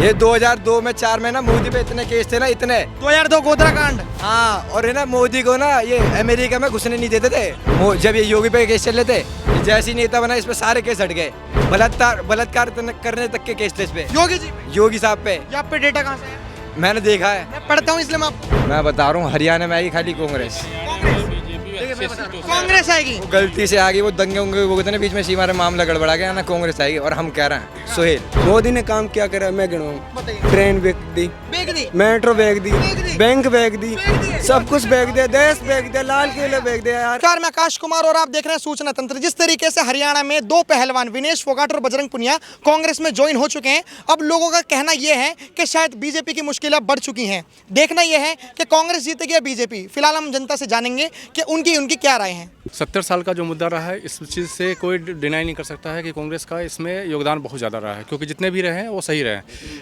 ये 2002 में 4 में ना मोदी पे इतने केस थे ना, इतने 2002 गोधरा कांड। हाँ। और है ना मोदी को ना ये अमेरिका में घुसने नहीं देते थे। जब ये योगी पे केस चल रहे थे, जैसे ही नेता बना इस पे सारे केस हट गए। बलात्कार करने तक के केस थे इस पे, योगी जी, योगी साहब पे। ये आप पे डेटा कहाँ से है? मैंने देखा है, मैं पढ़ता हूँ इसलिए मैं आपको मैं बता रहा हूँ। हरियाणा में आएगी खाली कांग्रेस, कांग्रेस आएगी। वो गलती से आ गई। वो दंगे उंगे वो कहते ना बीच में सीमा मामला गड़बड़ा गया ना, कांग्रेस आएगी। और हम कह रहे हैं सोहेल, मोदी ने काम क्या करा मैं गिनवाऊं? बताइए। ट्रेन बेच दी, बेच दी, मेट्रो बेच दी, बेच दी, बैंक बेच दी, बेच दी। सब कुछ बेच दिया, देश बेच दिया, लाल किले बेच दिया यार। नमस्कार, मैं आकाश कुमार और आप देख रहे हैं सूचना तंत्र। जिस तरीके से हरियाणा में दो पहलवान विनेश फोगाट और बजरंग पुनिया कांग्रेस में ज्वाइन हो चुके हैं, अब लोगों का कहना यह है कि शायद बीजेपी की मुश्किलें बढ़ चुकी हैं। देखना यह है कि कांग्रेस जीतेगी या बीजेपी। फिलहाल हम जनता से जानेंगे कि उनकी क्या राय है। 70 साल का जो मुद्दा रहा है, इस चीज़ से कोई डिनाई नहीं कर सकता है कि कांग्रेस का इसमें योगदान बहुत ज़्यादा रहा है, क्योंकि जितने भी रहे हैं वो सही रहे।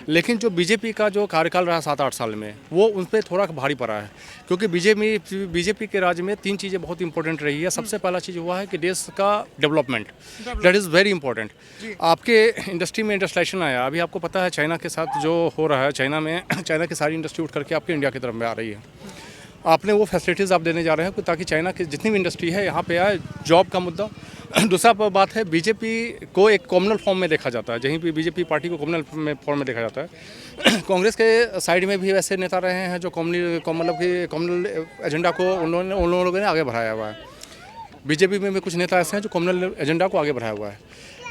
लेकिन जो बीजेपी का जो कार्यकाल रहा 7-8 साल में, वो उन पर थोड़ा भारी पड़ा है। क्योंकि बीजेपी के राज्य में 3 चीज़ें बहुत इंपॉर्टेंट रही है। सबसे पहला चीज़ हुआ है कि देश का development, that is very important. आपके इंडस्ट्री में इंडस्ट्रियलाइजेशन आया। अभी आपको पता है चाइना के साथ जो हो रहा है, चाइना की सारी इंडस्ट्री उठ करके आपके इंडिया की तरफ में आ रही है। आपने वो फैसिलिटीज़ आप देने जा रहे हैं ताकि चाइना की जितनी भी इंडस्ट्री है यहाँ पे आए। जॉब का मुद्दा। दूसरा बात है, बीजेपी को एक कॉमनल फॉर्म में देखा जाता है। जहीं भी बीजेपी पार्टी को कॉमनल फॉर्म में देखा जाता है। कांग्रेस के साइड में भी वैसे नेता रहे हैं जो कॉमनल एजेंडा को उन लोगों ने आगे बढ़ाया हुआ है। बीजेपी में भी कुछ नेता ऐसे हैं जो कॉमनल एजेंडा को आगे बढ़ाया हुआ है।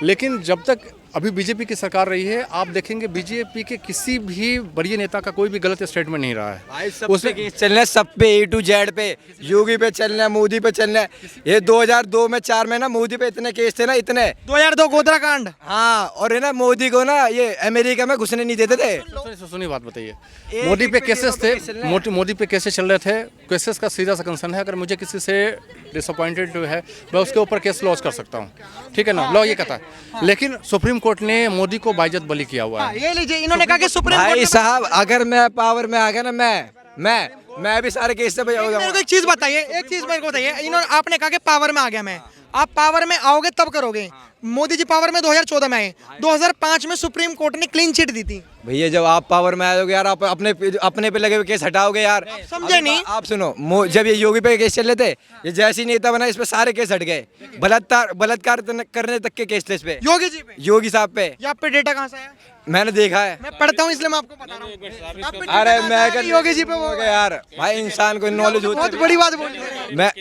लेकिन जब तक अभी बीजेपी की सरकार रही है, आप देखेंगे बीजेपी के किसी भी बड़े नेता का कोई भी गलत स्टेटमेंट नहीं रहा है। उसमें केस चल रहे हैं सब पे, A to Z पे। योगी पे चल रहे हैं, मोदी पे चल रहे हैं। ये 2002 में 4 में ना मोदी पे इतने केस थे ना, इतने 2002 गोधरा कांड। हाँ। और है ना मोदी को ना ये अमेरिका में घुसने नहीं देते थे। सुनिए बात बताइए। मोदी पे केसेस थे, मोदी पे केसेस चल रहे थे। केसेस का सीधा सा कंसर्न है, अगर मुझे किसी से डिसअपॉइंटेड है मैं उसके ऊपर केस लॉन्च कर सकता हूँ, ठीक है ना, लॉ ये कहता है। लेकिन सुप्रीम कोर्ट ने मोदी को बाइज्जत बली किया हुआ है। ये लीजिए, इन्होंने कहा कि सुप्रीम कोर्ट भाई साहब, अगर मैं पावर में आ गया ना, मैं भी सारे केस से बचा मेरे को एक चीज बताइए, इन्होंने आपने कहा कि पावर में आ गया मैं। आप पावर में आओगे तब करोगे। मोदी जी पावर में 2014 में आए, 2005 में सुप्रीम कोर्ट ने क्लीन चिट दी थी। भैया जब आप पावर में आयोगे यार, आप अपने पे लगे हुए केस हटाओगे यार। समझे नहीं? आप सुनो, जब ये योगी पे केस चल रहे थे, ये जैसे ही नेता बना इस पे सारे केस हट गए। बलात्कार करने तक के केस थे इस पे, योगी जी पे, योगी साहब पे। ये आप पे डेटा कहाँ से है? मैंने देखा है, मैं पढ़ता हूँ इसलिए मैं आपको बता रहा हूँ। आप पे डेटा अरे कहाँ से मैं है? योगी जी पे वो यार भाई, इंसान को नॉलेज होती बहुत है। बड़ी बात बोली। मैं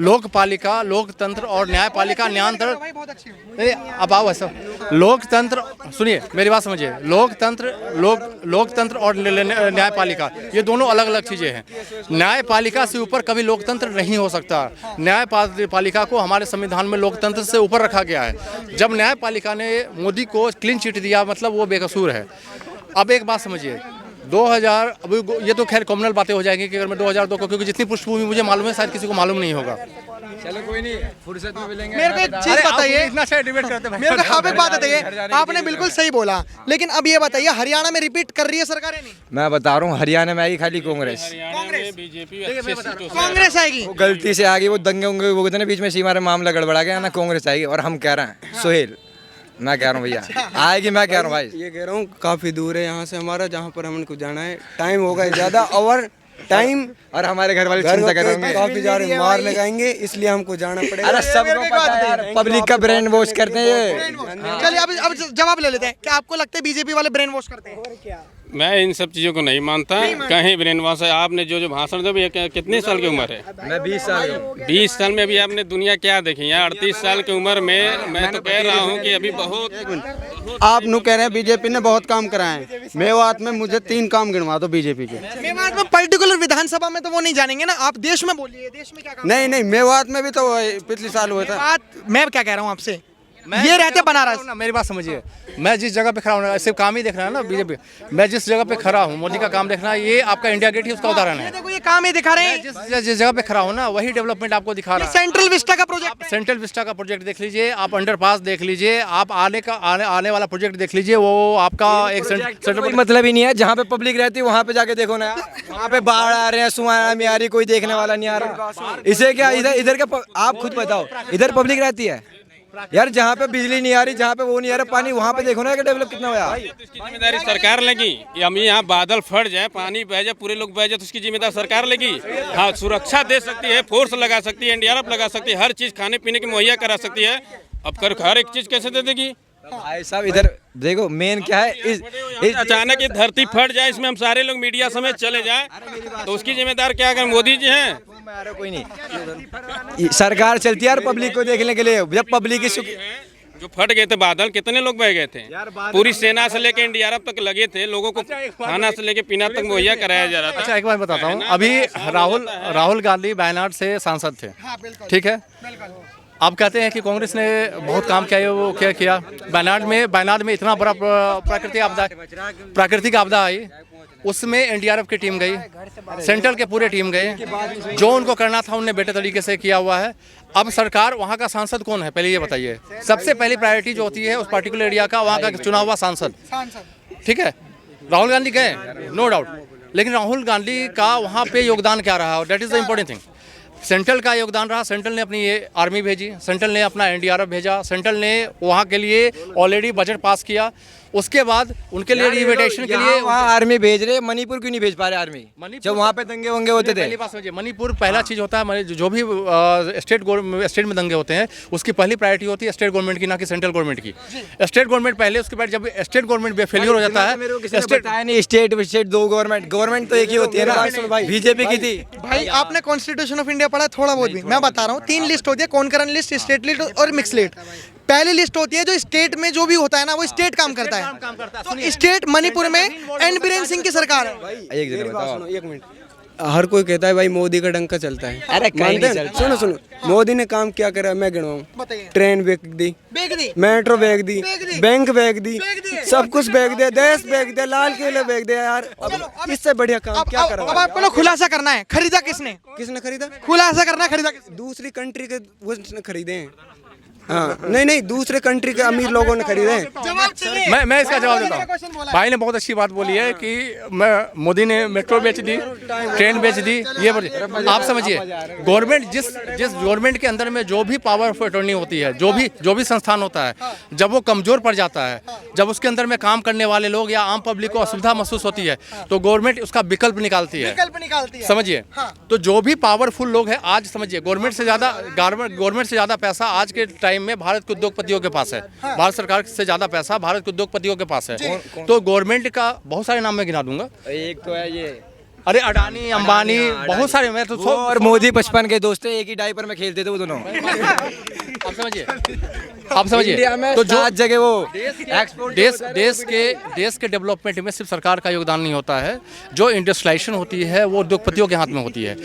लोकपालिका, लोकतंत्र और न्यायपालिका, न्यायतंत्र। भाई बहुत अच्छी है। नहीं, अब आओ ऐसा। लोकतंत्र, सुनिए मेरी बात समझिए। लोकतंत्र और न्यायपालिका, ये दोनों अलग अलग चीज़ें हैं। न्यायपालिका से ऊपर कभी लोकतंत्र नहीं हो सकता। न्यायपालिका को हमारे संविधान में लोकतंत्र से ऊपर रखा गया है। जब न्यायपालिका ने मोदी को क्लीन चिट दिया, मतलब वो बेकसूर है। अब एक बात समझिए, 2000, अभी ये तो खैर कॉमनल बातें हो जाएंगी कि अगर मैं 2002 को, क्योंकि जितनी पृष्ठभूमि मुझे मालूम है शायद किसी को मालूम नहीं होगा। चलो कोई नहीं, फुर्सत में मिलेंगे। मेरे को एक चीज बताइए, इतना अच्छा डिबेट करते हैं। मेरे को आप एक बात बताइए। आपने बिल्कुल सही बोला, लेकिन अब ये बताइए, हरियाणा में रिपीट कर रही है सरकारें? नहीं, मैं बता रहा हूँ, हरियाणा में आएगी खाली कांग्रेस, कांग्रेस आएगी। वो गलती से आ गई। वो दंगे उंगे वो कहते ना बीच में सीमा मामला गड़बड़ा गया ना, कांग्रेस आएगी। और हम कह रहे हैं सोहेल, मैं कह रहा हूँ भैया आएगी। मैं कह रहा हूँ भाई, ये कह रहा हूँ काफी दूर है यहाँ से हमारा, जहाँ पर हमको जाना है। टाइम होगा ज्यादा, और टाइम और हमारे घर वाले चिंता कर रहे होंगे काफी ज्यादा मार लगाएंगे, इसलिए हमको जाना पड़ेगा। अरे सबको पता है यार, पब्लिक का ब्रेन वॉश करते हैं ये। चलिए अब जवाब ले लेते हैं। क्या आपको लगता है बीजेपी वाले ब्रेन वॉश करते हैं? मैं इन सब चीज़ों को नहीं मानता। कहीं ब्रेन वॉश है? आपने जो भाषण दिया, कितनी साल की उम्र है? मैं 20 साल का। 20 साल में अभी आपने दुनिया क्या देखी है? 38 साल की उम्र में मैं तो कह रहा हूँ कि अभी बहुत आप नु कह रहे हैं बीजेपी ने बहुत काम कराए। मेवात में मुझे 3 काम गिनवा दो बीजेपी के। मेवात में पर्टिकुलर विधानसभा में तो वो नहीं जानेंगे ना, आप देश में बोलिए, देश में क्या काम? नहीं, मेवात में भी तो पिछले साल हुआ था। बात मैं क्या कह रहा हूँ आपसे, ये रहते बनारस। मेरी बात समझिए, मैं जिस जगह पे खड़ा हूँ, सिर्फ काम ही देख रहा है ना बीजेपी। मैं जिस जगह पे खड़ा हूँ, मोदी का काम देखना, ये आपका इंडिया गेट ही उसका उदाहरण है। देखो ये काम ही दिखा रहे हैं। जिस जगह पे खड़ा हूँ ना, वही डेवलपमेंट आपको दिखा रहा है। सेंट्रल विस्टा का प्रोजेक्ट, सेंट्रल विस्टा का प्रोजेक्ट देख लीजिए, आप अंडरपास देख लीजिए, आप आने वाला प्रोजेक्ट देख लीजिए। वो आपका एक कोई मतलब ही नहीं है। जहाँ पे पब्लिक रहती है वहाँ पे जाके देखो ना यार, वहाँ पे बाढ़ आ रहे हैं, सुनामी आ रही, कोई देखने वाला नहीं आ रहा। इसे क्या इधर का आप खुद बताओ, इधर पब्लिक रहती है? यार जहाँ पे बिजली नहीं आ रही, जहाँ पे वो नहीं आ रहा पानी, वहाँ पे देखो ना कि डेवलप कितना हुआ। तो इसकी जिम्मेदारी सरकार लेगी। ये हम यहाँ बादल फट जाए, पानी बह जाए, पूरे लोग बह जाए, तो उसकी जिम्मेदारी सरकार लेगी। हाँ, सुरक्षा दे सकती है, फोर्स लगा सकती है, एनडीआरएफ लगा सकती है, हर चीज़ खाने पीने की मुहैया करा सकती है। अब कर हर एक चीज़ कैसे दे देगी? भाई साहब इधर देखो मेन क्या है, इस अचानक ये धरती फट जाए, इसमें हम सारे लोग मीडिया समेत चले जाए, तो उसकी जिम्मेदार क्या अगर मोदी जी हैं? कोई नहीं, सरकार चलती है यार पब्लिक को देखने के लिए। जब पब्लिक की जो फट गए थे बादल, कितने लोग बह गए थे? पूरी सेना से लेके एनडीआरएफ तक लगे थे, लोगों को खाना से लेके पीना तक मुहैया कराया जा रहा था। अच्छा, एक बात बताता हूँ, अभी राहुल गांधी वायनाड से सांसद थे, ठीक है। आप कहते हैं कि कांग्रेस ने बहुत काम किया है, वो क्या किया? वायनाड में इतना बड़ा प्राकृतिक आपदा आई, उसमें एनडीआरएफ की टीम गई, सेंट्रल के पूरे टीम गए, जो उनको करना था उनने बेटर तरीके से किया हुआ है। अब सरकार, वहाँ का सांसद कौन है पहले ये बताइए। सबसे पहली प्रायोरिटी जो होती है उस पर्टिकुलर एरिया का, वहाँ का चुना हुआ सांसद, ठीक है। राहुल गांधी गए, नो डाउट, लेकिन राहुल गांधी का वहाँ पे योगदान क्या रहा, that is the important thing. Central का योगदान रहा, सेंट्रल ने अपनी ये आर्मी भेजी, सेंट्रल ने अपना एनडीआरएफ भेजा, सेंट्रल ने वहाँ के लिए ऑलरेडी बजट पास किया। उसके बाद उनके लिए रिवेटेशन के लिए वहाँ आर्मी भेज रहे, मणिपुर क्यों नहीं भेज पा रहे आर्मी? जब वहाँ पे दंगे वंगे होते थे। पहली बात समझिए, मणिपुर पहला चीज़ होता है, जो भी स्टेट में दंगे होते हैं उसकी पहली प्रायोरिटी होती है स्टेट गवर्नमेंट की, ना कि सेंट्रल गवर्नमेंट की। स्टेट गवर्नमेंट पहले, उसके बाद जब स्टेट गवर्नमेंट फेलियर हो जाता है, स्टेट दो गवर्नमेंट तो एक ही होती है ना, बीजेपी की थी। भाई आपने कॉन्स्टिट्यूशन ऑफ इंडिया पढ़ा थोड़ा बहुत भी? मैं बता रहा हूँ, 3 लिस्ट होती है, कॉन्करेंट लिस्ट, स्टेट लिस्ट और मिक्स लिस्ट। पहली लिस्ट होती है जो स्टेट में जो भी होता है ना, वो स्टेट काम करता है। तो स्टेट मणिपुर में एन बीरेन सिंह की सरकार है। एक जगह बताओ। एक मिनट, हर कोई कहता है भाई मोदी का डंका चलता है। अरे कहीं नहीं चलता। सुनो, मोदी ने काम क्या करा मैं गिनवाऊं। बताइए। ट्रेन बेच दी, मेट्रो बेच दी, बैंक बेच दी, सब कुछ बेच दिया, देश बेच दिया, लाल किले बेच दिया यार। अब इससे बढ़िया काम क्या करा? अब आपको खुलासा करना है, खरीदा किसने? किसने खरीदा? खुलासा करना, खरीदा किसने? दूसरी कंट्री के वो खरीदे हैं। हाँ, नहीं, दूसरे कंट्री के अमीर लोगों ने खरीदे हैं। मैं इसका जवाब देता हूँ। भाई ने बहुत अच्छी बात बोली है कि मोदी ने मेट्रो बेच दी, ट्रेन बेच दी, ये आप समझिए। गवर्नमेंट जिस गवर्नमेंट के अंदर में जो भी पावर ऑफ अटॉर्नी होती है, जो भी संस्थान होता है, जब वो कमजोर पड़ जाता है, जब उसके अंदर में काम करने वाले लोग या आम पब्लिक को असुविधा महसूस होती है, तो गवर्नमेंट उसका विकल्प निकालती है, समझिए। तो जो भी पावरफुल लोग हैं आज, समझिए, गवर्नमेंट से ज़्यादा पैसा आज के टाइम में भारत के उद्योगपतियों के पास है। भारत सरकार से ज्यादा पैसा भारत के उद्योगपतियों के पास है। तो गवर्नमेंट का बहुत सारे नाम मैं गिना दूंगा। एक तो है ये, अरे अडानी, अंबानी, बहुत सारे। मैं तो और मोदी 55 के दोस्त थे, एक ही डायपर में खेलते थे वो दोनों। आप समझिए इंडिया में तो जो जगह वो देश के डेवलपमेंट में सिर्फ सरकार का योगदान नहीं होता है, जो इंडस्ट्रियलाइजेशन होती है वो उद्योगपतियों के हाथ में होती है।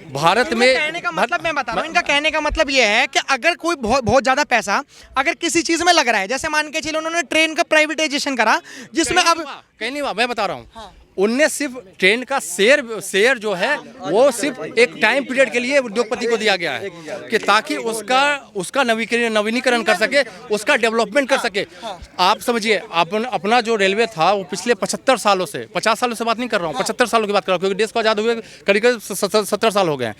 भारत में कहने का मतलब मैं बता रहा हूँ, इनका कहने का मतलब ये है कि अगर कोई बहुत ज्यादा पैसा अगर किसी चीज में लग रहा है, जैसे मान के चलो उन्होंने ट्रेन का प्राइवेटाइजेशन करा, जिसमें अब कहीं नहीं हुआ, मैं बता रहा हूँ। उनने सिर्फ ट्रेन का शेयर जो है वो सिर्फ एक टाइम पीरियड के लिए उद्योगपति को दिया गया है कि ताकि उसका नवीनीकरण कर सके, उसका डेवलपमेंट कर सके। आप समझिए, अपना जो रेलवे था वो पिछले 75 सालों से, 50 सालों से बात नहीं कर रहा हूँ, 75 सालों की बात कर रहा हूँ, क्योंकि देश को आज़ाद हुए करीब 70 साल हो गए हैं,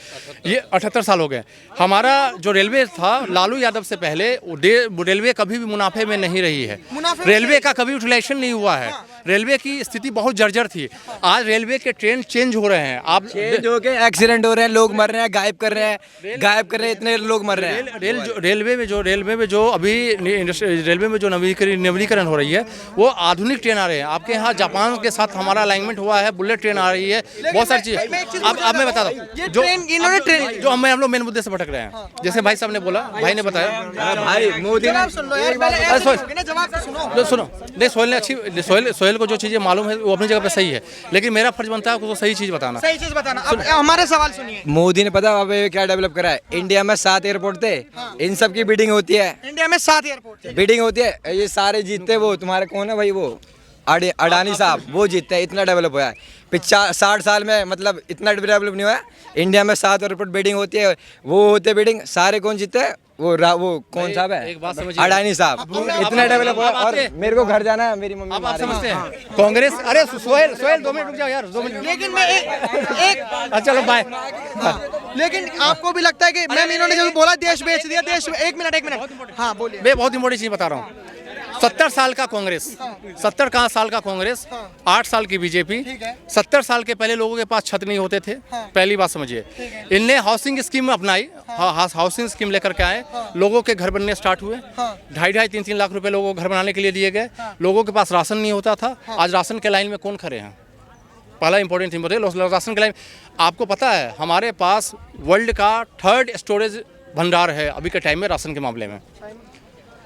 ये 78 साल हो गए। हमारा जो रेलवे था लालू यादव से पहले, रेलवे कभी भी मुनाफे में नहीं रही है, रेलवे का कभी यूटिलाइजेशन नहीं हुआ है, रेलवे की स्थिति बहुत जर्जर थी। आज रेलवे के ट्रेन चेंज हो रहे हैं, आप जो के एक्सीडेंट हो रहे हैं, लोग मर रहे हैं, गायब कर रहे हैं, इतने लोग मर रहे हैं। रेलवे में जो अभी रेलवे में जो नवीनीकरण हो रही है, वो आधुनिक ट्रेन आ रहे हैं। आपके यहाँ जापान के साथ हमारा अलाइनमेंट हुआ है, बुलेट ट्रेन आ रही है, बहुत सारी चीजें। अब मैं बता दूं, जो हम लोग मेन मुद्दे से भटक रहे हैं, जैसे भाई साहब ने बोला, भाई ने बताया, भाई मोदी सुनो, नहीं सोहेल को जो चीजें मालूम है वो अपनी जगह पे सही है, लेकिन मेरा फर्ज बनता है उसको सही चीज बताना। अब हमारे सवाल सुनिए। मोदी ने पता अब क्या डेवलप करा है? इंडिया में 7 एयरपोर्ट थे, इन सब की बिडिंग होती है। इंडिया में 7 एयरपोर्ट बिडिंग होती है, ये सारे जीतते। वो तुम्हारे कौन है भाई, वो अडानी साहब, वो जीतते हैं। इतना डेवलप हुआ है 60 साल में, मतलब इतना डेवलप नहीं हुआ है। इंडिया में 7 एयरपोर्ट बिडिंग होती है, वो होते बिडिंग, सारे कौन जीतते हैं? वो कौन साहब है, एक बात समझिए, अडानी साहब, इतना डेवलप हुआ और मेरे को घर जाना है, मेरी मम्मी अब आप मारेगी। समझते हैं कांग्रेस। अरे सोहेल 2 मिनट रुक जाओ यार, 2 मिनट। लेकिन मैं एक चलो बाय। लेकिन आपको भी लगता है कि मैम इन्होंने जो बोला देश बेच दिया, देश, एक मिनट, हाँ बोलिए। मैं बहुत इंपॉर्टेंट चीज बता रहा हूँ। 70 साल का कांग्रेस, 70 साल का कांग्रेस, 8 साल की बीजेपी, 70 साल के पहले लोगों के पास छत नहीं होते थे। पहली बात समझिए, इनने हाउसिंग स्कीम अपनाई, हाउसिंग स्कीम लेकर के आए, लोगों के घर बनने स्टार्ट हुए, 2.5-3 लाख रुपए लोगों को घर बनाने के लिए दिए गए। लोगों के पास राशन नहीं होता था, आज राशन के लाइन में कौन खड़े हैं? पहला इंपॉर्टेंट थिंग बताइए, राशन के लाइन। आपको पता है हमारे पास वर्ल्ड का 3rd स्टोरेज भंडार है अभी के टाइम में राशन के मामले में।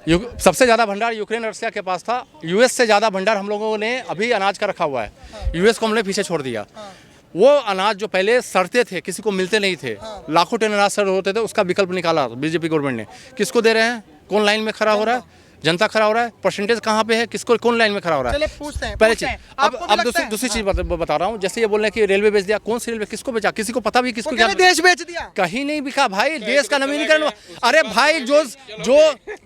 सबसे ज़्यादा भंडार यूक्रेन रशिया के पास था, यूएस से ज़्यादा भंडार हम लोगों ने अभी अनाज का रखा हुआ है। यूएस को हमने पीछे छोड़ दिया। वो अनाज जो पहले सड़ते थे, किसी को मिलते नहीं थे, लाखों टन अनाज सड़ होते थे, उसका विकल्प निकाला बीजेपी गवर्नमेंट ने। किसको दे रहे हैं? कौन लाइन में खड़ा हो रहा है? जनता खड़ा हो रहा है। परसेंटेज कहाँ पे है? किसको कौन लाइन में खड़ा हो रहा है? चलिए पूछते हैं, पहले पूछते चीज। हैं। अब आपको भी लगता है? दूसरी चीज बता रहा हूँ। जैसे ये बोल रहे हैं कि रेलवे बेच दिया, कौन सी रेलवे, किसको बेचा? किसी को पता भी, किसको वो कह रहे देश बेच दिया। कहीं नहीं बिका भाई, देश का नवीनीकरण। अरे भाई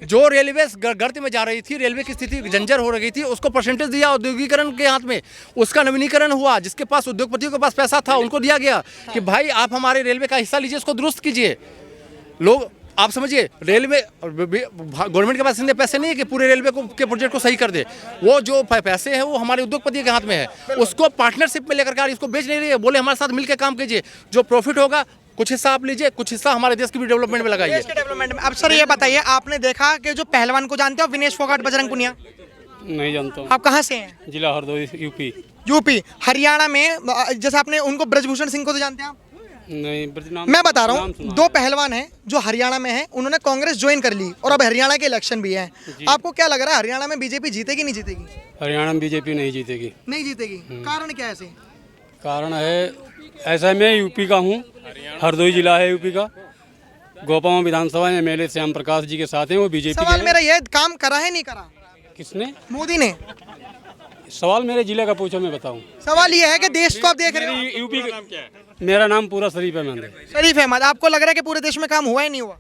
जो रेलवे गर्त में जा रही थी, रेलवे की स्थिति जंजर हो रही थी, उसको परसेंटेज दिया औद्योगिकरण के हाथ में, उसका नवीनीकरण हुआ। जिसके पास उद्योगपतियों के पास पैसा था उनको दिया गया कि भाई आप हमारे रेलवे का हिस्सा लीजिए, उसको दुरुस्त कीजिए। लोग, आप समझिए, रेलवे गवर्नमेंट के पास इतने पैसे नहीं है कि पूरे रेलवे को के प्रोजेक्ट को सही कर दे। वो जो पैसे हैं वो हमारे उद्योगपति के हाथ में है, उसको पार्टनरशिप में लेकर के इसको बेच नहीं रही है। बोले हमारे साथ मिलकर काम कीजिए, जो प्रॉफिट होगा कुछ हिस्सा आप लीजिए, कुछ हिस्सा हमारे देश की भी डेवलपमेंट में लगाइए। देश के डेवलपमेंट में। अब सर ये बताइए, आपने देखा कि जो पहलवान को जानते हो, विनेश फोगाट बजरंग पुनिया, नहीं जानता हूँ। आप कहाँ से हैं? जिला हरदोई, यूपी। यूपी। हरियाणा में जैसे आपने उनको ब्रजभूषण सिंह को तो जानते हैं आप? नहीं, मैं बता रहा हूँ, 2 पहलवान हैं जो हरियाणा में हैं, उन्होंने कांग्रेस ज्वाइन कर ली और अब हरियाणा के इलेक्शन भी है। आपको क्या लग रहा है, हरियाणा में बीजेपी जीतेगी नहीं जीतेगी? हरियाणा में बीजेपी नहीं जीतेगी। नहीं जीतेगी। कारण क्या है ऐसे? कारण है ऐसा, मैं यूपी का हूँ, हरदोई जिला है यूपी का। गोपावा विधानसभा में एमएलए श्याम प्रकाश जी के साथ हैं, वो बीजेपी सवाल मेरा ये, काम करा है नहीं करा किसने? मोदी ने। सवाल मेरे जिले का पूछो, मैं बताऊँ। सवाल ये है कि देश को आप देख रहे हो, यूपी का नाम क्या है? मेरा नाम पूरा शरीफ अहमद है। शरीफ अहमद। आपको लग रहा है कि पूरे देश में काम हुआ है नहीं हुआ?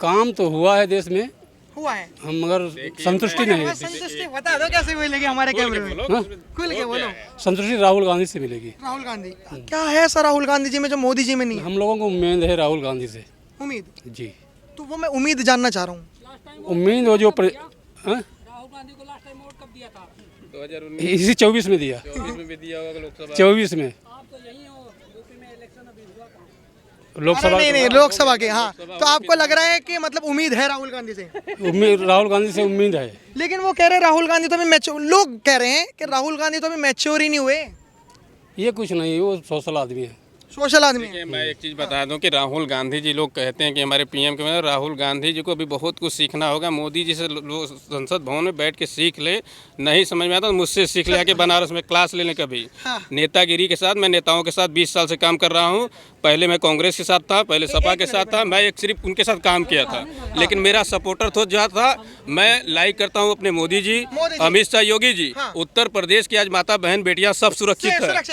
काम तो हुआ है देश में, हुआ है। हम मगर संतुष्टि नहीं है। संतुष्टि बता दो कैसे मिलेगी हमारे कैमरे में? हाँ? खुल के बोलो। संतुष्टि राहुल गांधी से मिलेगी। राहुल गांधी क्या है सर राहुल गांधी जी में जो मोदी जी में नहीं है? हम लोगों को उम्मीद है राहुल गांधी से। उम्मीद? जी, तो वो मैं उम्मीद जानना चाह रहा हूँ। उम्मीद हो जो इसी 24 में दिया, 24 में लोकसभा। नहीं, लोकसभा के। हाँ, तो आपको लग रहा है कि मतलब उम्मीद है राहुल गांधी से? उम्मीद, राहुल गांधी से उम्मीद है। लेकिन वो कह रहे हैं राहुल गांधी तो अभी मैच्योर, लोग कह रहे हैं कि राहुल गांधी तो अभी मैच्योर ही नहीं हुए। ये कुछ नहीं, वो सोशल आदमी है। सोशल आदमी है। देखिए, मैं एक चीज़ बता दूं कि राहुल गांधी जी, लोग कहते हैं कि हमारे पीएम के, राहुल गांधी जी को अभी बहुत कुछ सीखना होगा। मोदी जी से संसद भवन में बैठ के सीख ले, नहीं समझ में आता तो मुझसे सीख ले, आके बनारस में क्लास ले लें कभी। नेतागिरी के साथ, मैं नेताओं के साथ 20 साल से काम कर रहा हूँ। पहले मैं कांग्रेस के साथ था, पहले सपा के साथ था, मैं एक सिर्फ उनके साथ काम किया था। लेकिन मेरा सपोर्टर तो जो था, मैं लाइक करता हूँ अपने मोदी जी, अमित शाह, योगी जी। उत्तर प्रदेश की आज माता बहन बेटियाँ सब सुरक्षित है।